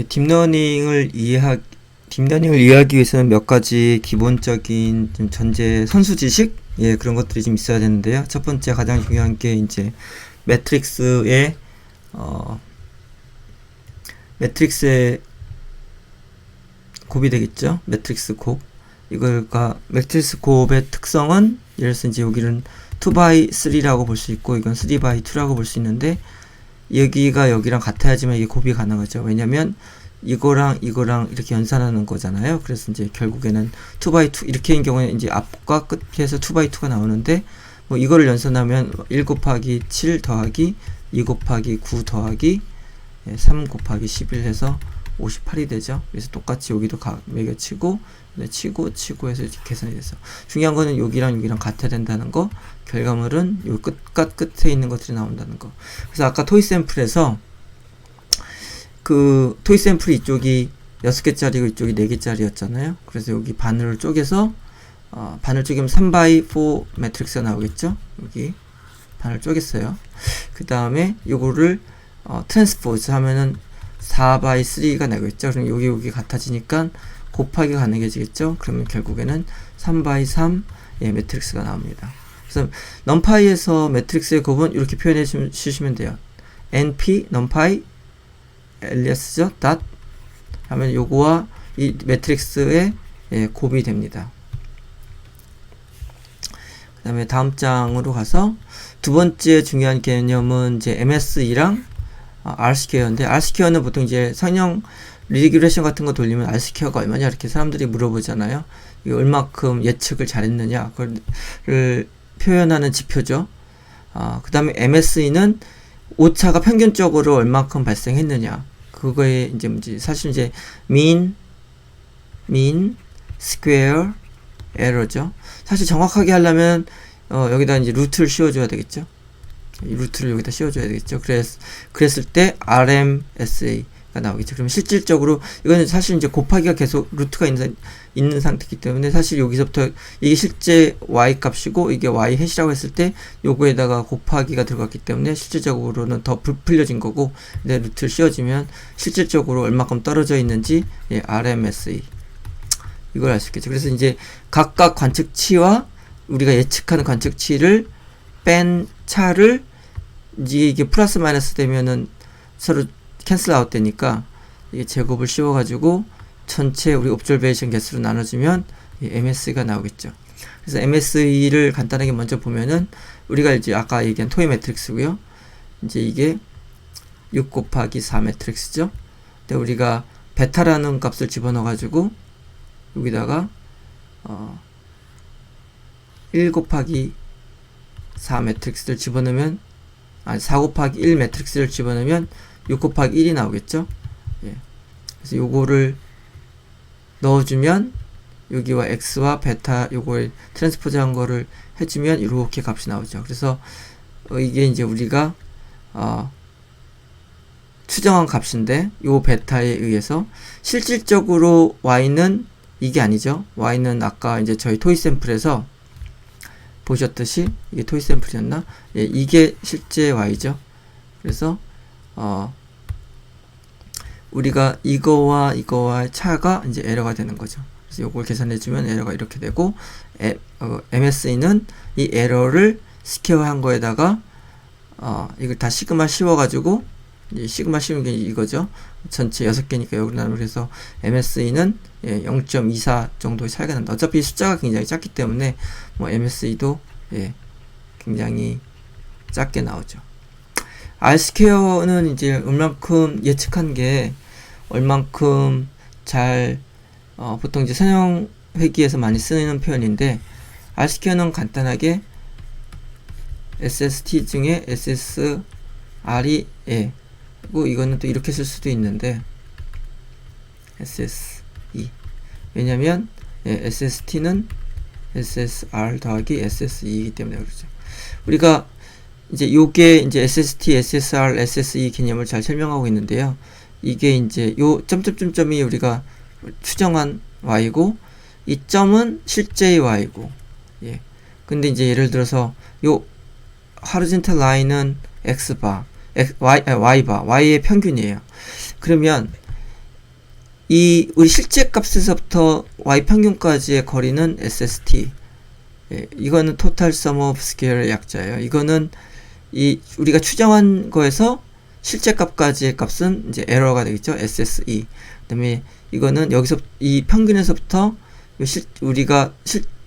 딥러닝을 이해하기 위해서는 몇 가지 기본적인 좀 전제 선수 지식, 그런 것들이 좀 있어야 되는데요. 첫 번째 가장 중요한 게 이제 매트릭스의 매트릭스의 곱이 되겠죠. 매트릭스 곱. 매트릭스 곱의 특성은 예를 들어서 이제 여기는 2x3라고 볼 수 있고 이건 3x2라고 볼 수 있는데 여기가 여기랑 같아야지만 이게 곱이 가능하죠. 왜냐면 이거랑 이거랑 이렇게 연산하는 거잖아요. 그래서 이제 결국에는 2x2 이렇게인 경우에 이제 앞과 끝에서 2x2가 나오는데 뭐 이거를 연산하면 1 곱하기 7 더하기 2 곱하기 9 더하기 3 곱하기 11 해서 58이 되죠. 그래서 똑같이 여기도 매겨치고 치고 해서 이렇게 계산이 됐어. 중요한 거는 여기랑 같아야 된다는 거. 결과물은 요 끝과 끝에 있는 것들이 나온다는 거. 그래서 아까 토이 샘플에서 그 토이 샘플이 이쪽이 6개짜리고 이쪽이 4개짜리였잖아요. 그래서 여기 반을 쪼개서 반을 쪼개면 3x4 매트릭스가 나오겠죠. 여기 반을 쪼갰어요. 그 다음에 요거를 트랜스포즈 하면은 4x3가 나오겠죠. 그럼 여기 같아지니까 곱하기가 가능해지겠죠. 그러면 결국에는 3x3 매트릭스가 나옵니다. 그래서 numPy에서 매트릭스의 곱은 이렇게 표현해 주시면 돼요. np numpy alias죠. dot 하면 요거와 이 매트릭스의 곱이 됩니다. 그 다음에 다음 장으로 가서 두 번째 중요한 개념은 이제 MSE랑 R스퀘어인데, R스퀘어는 보통 이제 성형 리그레션 같은 거 돌리면 R스퀘어가 얼마냐 이렇게 사람들이 물어보잖아요. 이게 얼마큼 예측을 잘했느냐 그걸 표현하는 지표죠. 그 다음에 MSE는 오차가 평균적으로 얼마큼 발생했느냐 그거에 이제 문제. 사실 이제 mean, square, error죠. 사실 정확하게 하려면 여기다 이제 루트를 씌워줘야 되겠죠. 이 루트를 여기다 씌워줘야 되겠죠. 그랬을 때 RMSA가 나오겠죠. 그러면 실질적으로 이거는 사실 이제 곱하기가 계속 루트가 있는 상태이기 때문에 사실 여기서부터 이게 실제 y 값이고 이게 y 해시라고 했을 때 요거에다가 곱하기가 들어갔기 때문에 실질적으로는 더 부풀려진 거고, 근데 루트를 씌워주면 실질적으로 얼마큼 떨어져 있는지 RMSA 이걸 알 수 있겠죠. 그래서 이제 각각 관측치와 우리가 예측하는 관측치를 뺀 차를 이게 플러스 마이너스 되면은 서로 캔슬 아웃 되니까 이게 제곱을 씌워가지고 전체 우리 옵저베이션 개수로 나눠주면 MSE가 나오겠죠. 그래서 MSE를 간단하게 먼저 보면은 우리가 이제 아까 얘기한 토이 매트릭스고요. 이제 이게 6 곱하기 4 매트릭스죠. 근데 우리가 베타라는 값을 집어넣어가지고 여기다가 1 곱하기 4 매트릭스를 집어넣으면 4 곱하기 1 매트릭스를 집어넣으면 6 곱하기 1이 나오겠죠. 그래서 요거를 넣어주면 여기와 x와 베타 요거에 트랜스포즈 한 거를 해주면 이렇게 값이 나오죠. 그래서 이게 이제 우리가 추정한 값인데 요 베타에 의해서 실질적으로 y는 이게 아니죠. y는 아까 이제 저희 토이 샘플에서 보셨듯이 이게 토이 샘플이었나? 이게 실제 y죠. 그래서 우리가 이거와 차가 이제 에러가 되는 거죠. 그래서 요걸 계산해주면 에러가 이렇게 되고, MSE는 이 에러를 스퀘어한 거에다가 이걸 다 시그마 씌워가지고 시그마 씌운 게 이거죠. 전체 6개니까 여기로 나누면, 그래서 MSE는 0.24 정도의 차이가 난다. 어차피 숫자가 굉장히 작기 때문에 뭐 MSE도 굉장히 작게 나오죠. R스퀘어는 이제 얼만큼 예측한 게 얼만큼 잘 보통 이제 선형 회기에서 많이 쓰는 표현인데, R스퀘어는 간단하게 SST 중에 SSR이 그리고 이거는 또 이렇게 쓸 수도 있는데 SSE, 왜냐면 SST는 SSR 더하기 SSE이기 때문에 그렇죠. 우리가 이제 요게 이제 SST, SSR, SSE 개념을 잘 설명하고 있는데요. 이게 이제 요 점점점점이 우리가 추정한 y고, 이 점은 실제의 y고, 근데 이제 예를 들어서 요 horizontal line은 x바, y바, y의 평균이에요. 그러면 우리 실제 값에서부터 y 평균까지의 거리는 SST. 예, 이거는 total sum of square의 약자예요. 이거는 우리가 추정한 거에서 실제 값까지의 값은 이제 에러가 되겠죠. SSE. 그다음에 이거는 여기서 이 평균에서부터 우리가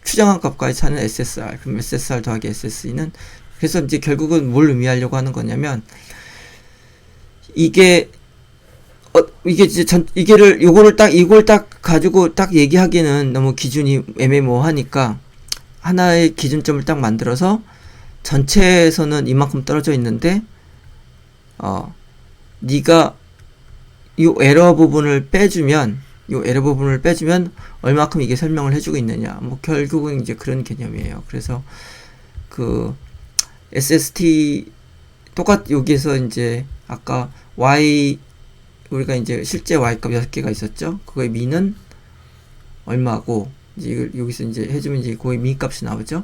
추정한 값까지 차는 SSR. 그럼 SSR 더하기 SSE는, 그래서 이제 결국은 뭘 의미하려고 하는 거냐면, 이게 이제 이걸 딱 가지고 딱 얘기하기는 너무 기준이 애매모호하니까 하나의 기준점을 딱 만들어서 전체에서는 이만큼 떨어져 있는데 네가 이 에러 부분을 빼주면 얼마큼 이게 설명을 해주고 있느냐, 뭐 결국은 이제 그런 개념이에요. 그래서 그 SST 여기에서 이제 아까 우리가 이제 실제 y값 6개가 있었죠. 그거의 미는 얼마고, 이제 여기서 이제 해주면 이제 그거의 미 값이 나오죠.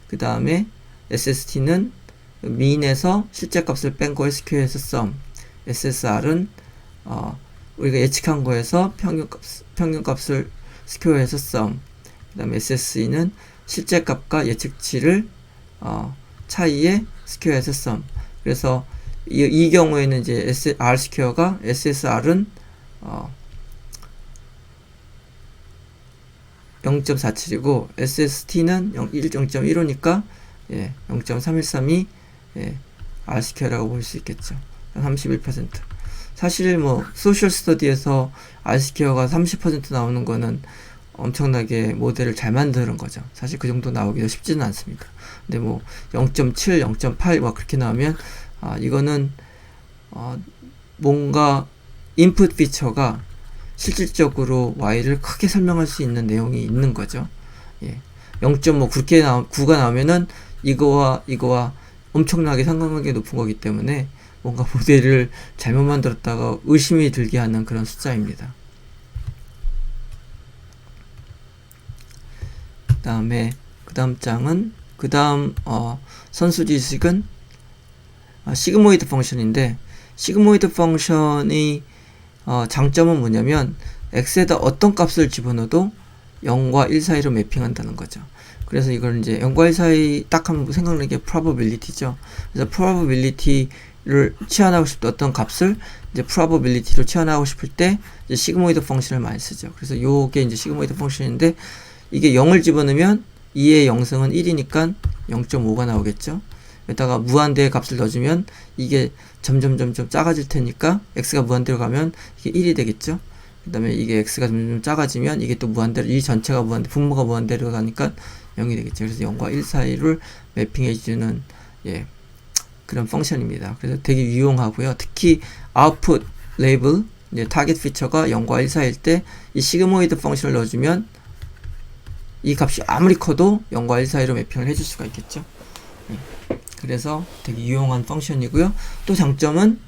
그 다음에 SST는 민에서 실제 값을 뺀 거에 스퀘어해서 썸. SSR은 우리가 예측한 거에서 평균 값을 스퀘어해서 썸. 그 다음에 SSE는 실제 값과 예측치를 차이에 스퀘어해서 썸. 그래서 이 경우에는 이제 R 스퀘어가 SSR은 0.47이고 SST는 0.15니까 0.3132 R 스퀘어라고 볼 수 있겠죠. 31%. 사실 뭐 소셜 스터디에서 R 스퀘어가 30% 나오는 거는 엄청나게 모델을 잘 만드는 거죠. 사실 그 정도 나오기도 쉽지는 않습니다. 근데 뭐 0.7, 0.8 막 그렇게 나오면 이거는 뭔가 인풋 피처가 실질적으로 y를 크게 설명할 수 있는 내용이 있는 거죠. 0.5 그렇게 9가 나오면은 이거와 엄청나게 상관관계 높은 거기 때문에 뭔가 모델을 잘못 만들었다가 의심이 들게 하는 그런 숫자입니다. 그 다음 선수 지식은 시그모이드 펑션인데, 시그모이드 펑션의 장점은 뭐냐면 x에다 어떤 값을 집어넣어도 0과 1 사이로 매핑한다는 거죠. 그래서 이걸 이제 0과 1 사이 딱 한번 생각나는 게 probability죠. 그래서 probability를 치환하고 싶을 때 어떤 값을 이제 probability로 치환하고 싶을 때 이제 시그모이드 펑션을 많이 쓰죠. 그래서 요게 이제 시그모이드 펑션인데, 이게 0을 집어넣으면 2의 0승은 1이니까 0.5가 나오겠죠. 여기다가 무한대의 값을 넣어주면 이게 점점 작아질 테니까 x가 무한대로 가면 이게 1이 되겠죠. 그 다음에 이게 x가 점점 작아지면 이게 또 무한대로, 이 전체가 분모가 무한대로 가니까 0이 되겠죠. 그래서 0과 1 사이를 매핑해주는 그런 펑션입니다. 그래서 되게 유용하고요. 특히 아웃풋 레이블, 타겟 피처가 0과 1 사이일 때 이 시그모이드 펑션을 넣어주면 이 값이 아무리 커도 0과 1 사이로 매핑을 해줄 수가 있겠죠. 그래서 되게 유용한 펑션이고요. 또 장점은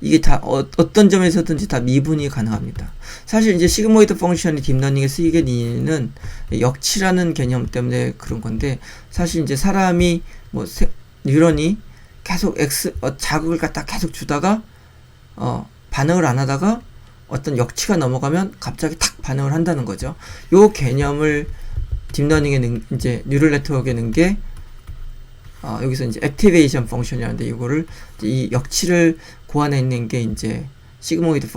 이게 다 어떤 점에서든지 다 미분이 가능합니다. 사실 이제 시그모이드 펑션이 딥러닝에 쓰이게 이유는 역치라는 개념 때문에 그런 건데, 사실 이제 사람이 뉴런이 계속 자극을 갖다 계속 주다가 반응을 안 하다가 어떤 역치가 넘어가면 갑자기 탁 반응을 한다는 거죠. 요 개념을 딥러닝에 이제 뉴럴 네트워크에 넣은 게 여기서 이제 액티베이션 펑션이라는데, 이거를 이 역치를 고안해낸 게 이제 시그모이드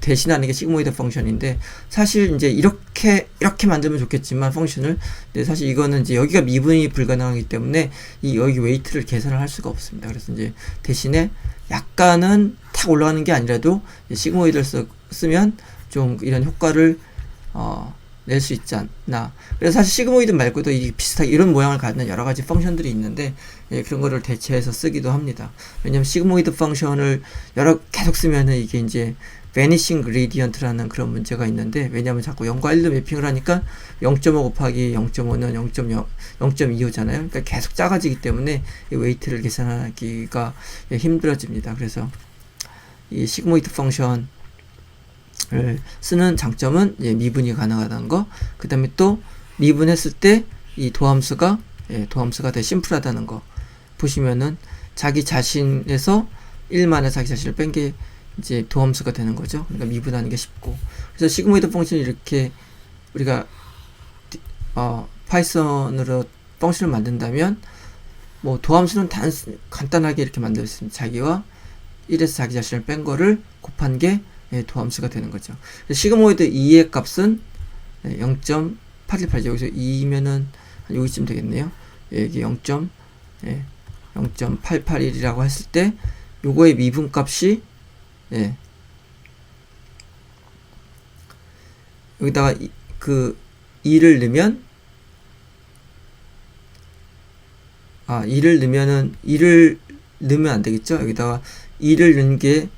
대신하는 게 시그모이드 펑션인데, 사실 이제 이렇게 만들면 좋겠지만 펑션을, 근데 사실 이거는 이제 여기가 미분이 불가능하기 때문에 여기 웨이트를 계산을 할 수가 없습니다. 그래서 이제 대신에 약간은 탁 올라가는 게 아니라도 시그모이드를 쓰면 좀 이런 효과를 낼 수 있지 않나. 그래서 사실 시그모이드 말고도 비슷하게 이런 모양을 갖는 여러 가지 펑션들이 있는데, 그런 거를 대체해서 쓰기도 합니다. 왜냐면 시그모이드 펑션을 계속 쓰면은 이게 이제 vanishing gradient라는 그런 문제가 있는데, 왜냐면 자꾸 0과 1로 매핑을 하니까 0.5 곱하기 0.5는 0.25잖아요. 그러니까 계속 작아지기 때문에 이 웨이트를 계산하기가 힘들어집니다. 그래서 이 시그모이드 펑션 쓰는 장점은 미분이 가능하다는 거. 그 다음에 또 미분했을 때 이 도함수가 되게 심플하다는 거. 보시면은 자기 자신에서 1만에 자기 자신을 이제 도함수가 되는 거죠. 그러니까 미분하는 게 쉽고. 그래서 시그모이드 펑션이 이렇게 우리가 파이썬으로 펑션을 만든다면 뭐 도함수는 간단하게 이렇게 만들 수 있습니다. 자기와 1에서 자기 자신을 뺀 거를 곱한 게 도함수가 되는 거죠. 시그모이드 2의 값은 0.818죠. 여기서 2면은 한 여기쯤 되겠네요. 여기 0.881이라고 했을 때 요거의 미분 값이 여기다가 그 2를 넣으면 2를 넣으면 안 되겠죠. 여기다가 2를 넣은 게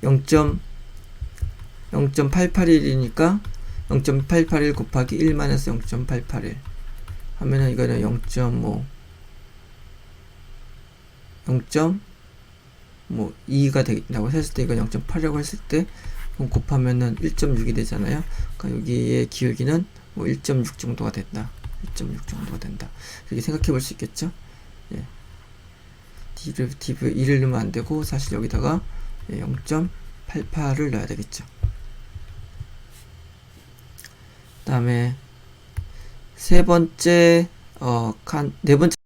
0.881이니까 0.881 곱하기 1 마이너스 0.881 하면은 이거는 0.2가 되겠다고 했을 때, 이건 0.8이라고 했을 때 곱하면은 1.6이 되잖아요. 그러니까 여기의 기울기는 뭐 1.6 정도가 된다. 1.6 정도가 된다. 이렇게 생각해 볼 수 있겠죠. 디리베티브 2를 넣으면 안 되고, 사실 여기다가 0.88을 넣어야 되겠죠. 그 다음에 네 번째